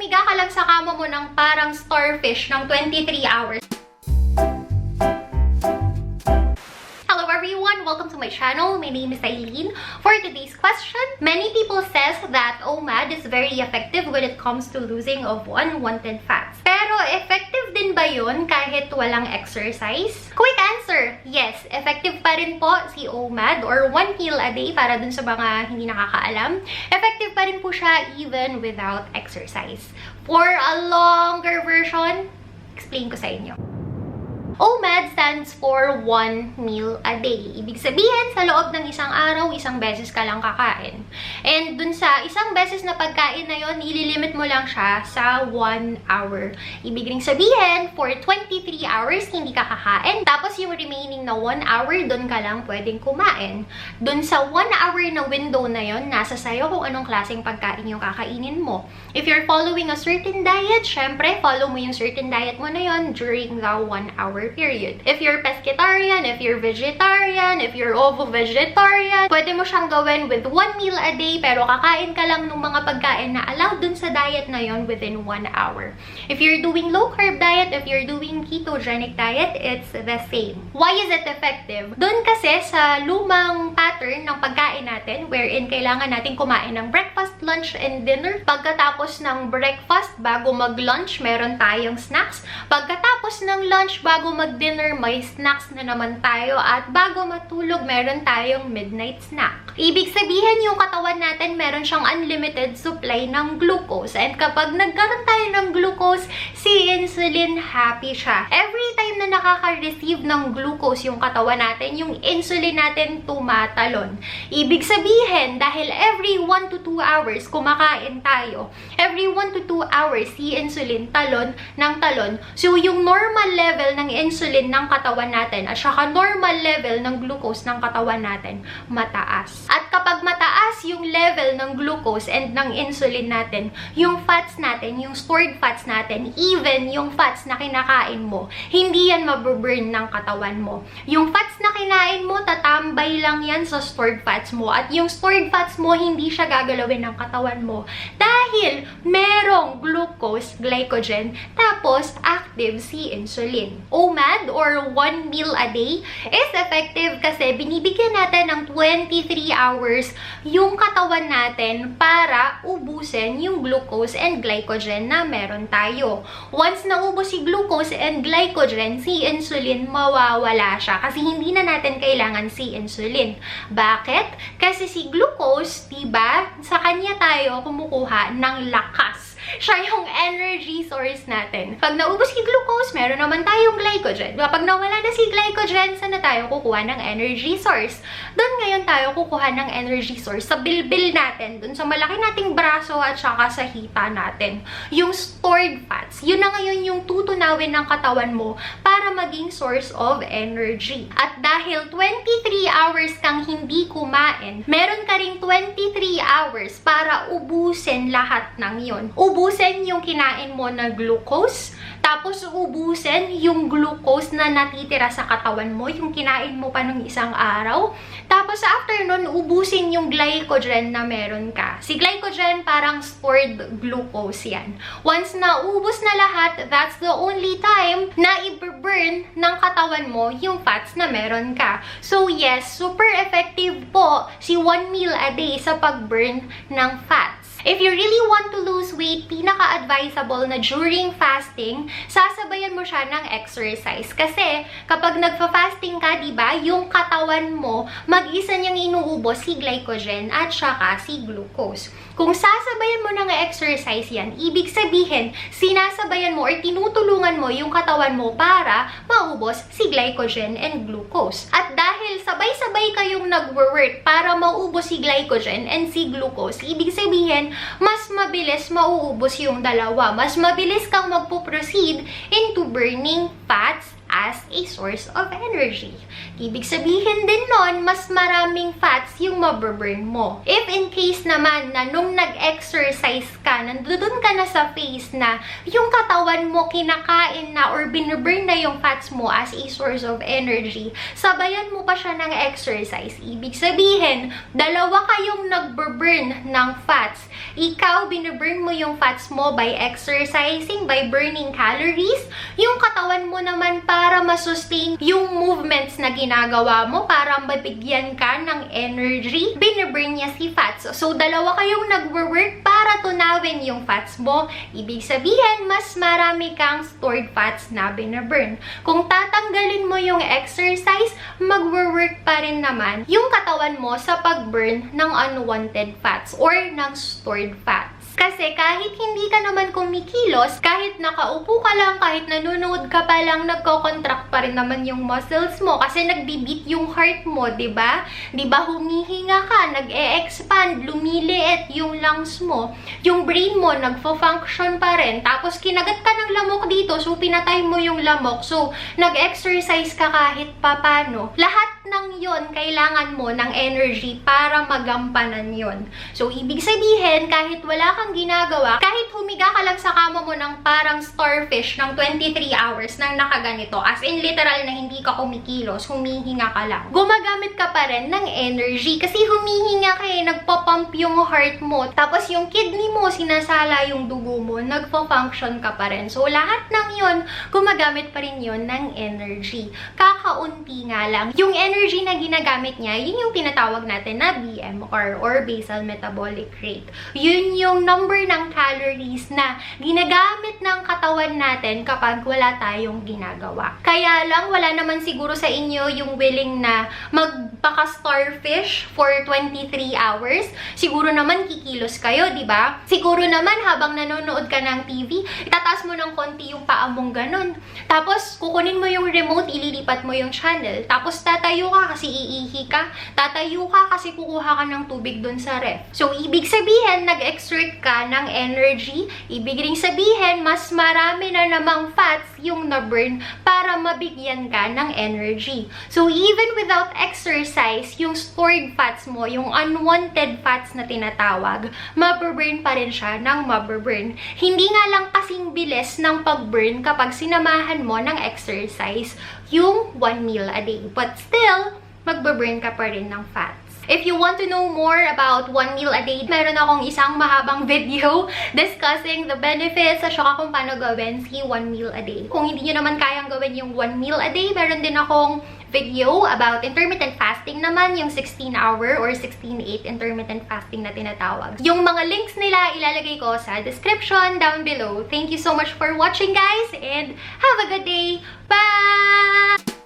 humiga ka lang sa kama mo ng parang starfish ng 23 hours. Hello everyone! Welcome to my channel. My name is Eileen. For today's question, many people says that OMAD is very effective when it comes to losing of unwanted fats. Pero effective din ba yun kahit walang exercise? Quick answer, yes. Effective pa rin po si OMAD or 1 meal a day para dun sa mga hindi nakakaalam. Effective pa rin po siya even without exercise. For a longer version, explain ko sa inyo. OMAD stands for 1 meal a day. Ibig sabihin, sa loob ng isang araw, isang beses ka lang kakain. And dun sa isang beses na pagkain na yon, ililimit mo lang siya sa 1 hour. Ibig ring sabihin, for 23 hours, hindi ka kakain. Tapos yung remaining na 1 hour, dun ka lang pwedeng kumain. Dun sa 1 hour na window na yon, nasa sayo kung anong klaseng pagkain yung kakainin mo. If you're following a certain diet, syempre, follow mo yung certain diet mo na yon during the 1 hour period. If you're pescatarian, if you're vegetarian, if you're ovo-vegetarian, pwede mo siyang gawin with 1 meal a day pero kakain ka lang ng mga pagkain na allowed dun sa diet na yon within 1 hour. If you're doing low-carb diet, if you're doing ketogenic diet, it's the same. Why is it effective? Dun kasi sa lumang pattern ng pagkain natin wherein kailangan natin kumain ng breakfast, lunch, and dinner. Pagkatapos ng breakfast, bago mag-lunch, meron tayong snacks. Pagkatapos ng lunch, bago mag-dinner, may snacks na naman tayo. At bago matulog, meron tayong midnight snack. Ibig sabihin, yung katawan natin, meron siyang unlimited supply ng glucose. And kapag nagkaroon tayo ng glucose, si insulin happy siya. Every time na nakaka-receive ng glucose yung katawan natin, yung insulin natin tumatalon. Ibig sabihin, dahil every 1 to 2 hours kumakain tayo, every 1 to 2 hours, si insulin talon ng talon. So, yung normal level ng insulin ng katawan natin at saka normal level ng glucose ng katawan natin mataas. At kapag mataas yung level ng glucose and ng insulin natin, yung fats natin, yung stored fats natin, even yung fats na kinakain mo, hindi yan maburn ng katawan mo. Yung fats na kinain mo, tatambay lang yan sa stored fats mo. At yung stored fats mo, hindi siya gagalawin ng katawan mo. Dahil merong glucose, glycogen, tapos active si insulin. OMAD or 1 meal a day is effective kasi binibigyan natin ng 23 hours yung katawan natin para ubusin yung glucose and glycogen na meron tayo. Once naubos si glucose and glycogen, si insulin mawawala siya kasi hindi na natin kailangan si insulin. Bakit? Kasi si glucose, diba, sa kanya tayo kumukuha ng lakas. Siya yung energy source natin. Pag naubos si glucose, meron naman tayong glycogen. Pag nawala na si glycogen, saan na tayo kukuha ng energy source? Doon ngayon tayo kukuha ng energy source sa bilbil natin, doon sa malaki nating braso at saka sa hita natin. Yung stored fats, yun na ngayon yung tutunawin ng katawan mo para maging source of energy. At dahil 23 hours kang hindi kumain, meron ka ring 23 hours para ubusin lahat ng yun. Ubusin yung kinain mo na glucose, tapos ubusin yung glucose na natitira sa katawan mo, yung kinain mo pa nung isang araw. Tapos after nun, ubusin yung glycogen na meron ka. Si glycogen parang stored glucose yan. Once na ubus na lahat, that's the only time na i-burn ng katawan mo yung fats na meron ka. So yes, super effective po si 1 meal a day sa pag-burn ng fats. If you really want to lose weight, pinaka-advisable na during fasting, sasabayan mo siya ng exercise. Kasi kapag nagfa-fasting ka, diba, yung katawan mo, mag-isa niyang inuubos si glycogen at saka si glucose. Kung sasabayan mo ng exercise yan, ibig sabihin, sinasabayan mo or tinutulungan mo yung katawan mo para maubos si glycogen and glucose. At dahil sabay-sabay kayong nag-work para maubos si glycogen and si glucose, ibig sabihin, mas mabilis mauubos yung dalawa. Mas mabilis kang magpo-proceed into burning fats as a source of energy. Ibig sabihin din nun, mas maraming fats yung maburn mo. If in case naman na nung nag-exercise ka, nandun ka na sa phase na yung katawan mo kinakain na or binurn na yung fats mo as a source of energy, sabayan mo pa siya ng exercise. Ibig sabihin, dalawa kayong nagburn ng fats. Ikaw, binuburn mo yung fats mo by exercising, by burning calories. Yung katawan mo naman para masustain yung movements na ginagawa mo, para mabigyan ka ng energy, binuburn niya si fats. So, dalawa kayong nagwo-work para tunawin yung fats mo. Ibig sabihin, mas marami kang stored fats na binuburn. Kung tatanggalin mo yung exercise, magwo-work pa rin naman yung katawan mo sa pag-burn ng unwanted fats or ng stored fats. Kasi kahit hindi ka naman kumikilos, kahit nakaupo ka lang, kahit nanonood ka pa lang, nagko-contract pa rin naman yung muscles mo kasi nagbi-beat yung heart mo, 'di ba? 'Di ba humihinga ka, nag-e-expand, lumiliit yung lungs mo, yung brain mo nagfo-function pa rin. Tapos kinagat ka ng lamok dito, so pinatay mo yung lamok. So nag-exercise ka kahit papano. Lahat ng yon kailangan mo ng energy para magampanan yon. So ibig sabihin, kahit wala kang ginagawa, kahit humiga ka lang sa kama mo ng parang starfish ng 23 hours nang nakaganito, as in literal na hindi ka kumikilos, humihinga ka lang, gumagamit ka pa rin ng energy kasi humihinga ka nagpo-pump yung heart mo, tapos yung kidney mo, sinasala yung dugo mo, nagpo-function ka pa rin. So lahat ng yon gumagamit pa rin yon ng energy. Kakaunti nga lang. Yung energy na ginagamit niya, yun yung tinatawag natin na BMR or basal metabolic rate. Yun yung number ng calories na ginagamit ng katawan natin kapag wala tayong ginagawa. Kaya lang, wala naman siguro sa inyo yung willing na magpaka-starfish for 23 hours. Siguro naman kikilos kayo, di ba? Siguro naman habang nanonood ka ng TV, itataas mo ng konti yung paa mong ganun. Tapos, kukunin mo yung remote, ililipat mo yung channel. Tapos, tatayo ka kasi iihi ka. Tatayo ka kasi kukuha ka ng tubig dun sa ref. So, ibig sabihin, nag-exert ka ng energy. Ibig ring sabihin, mas marami na namang fats yung na-burn para mabigyan ka ng energy. So, even without exercise, yung stored fats mo, yung unwanted fats na tinatawag, maburn pa rin siya ng maburn. Hindi nga lang kasing bilis ng pag-burn kapag sinamahan mo ng exercise yung 1 meal a day. But still, magbaburn ka pa rin ng fats. If you want to know more about 1 meal a day, meron akong isang mahabang video discussing the benefits at saka kung paano gawin si 1 meal a day. Kung hindi nyo naman kayang gawin yung 1 meal a day, meron din akong video about intermittent fasting naman, yung 16-hour or 16-8 intermittent fasting na tinatawag. Yung mga links nila ilalagay ko sa description down below. Thank you so much for watching, guys, and have a good day. Bye!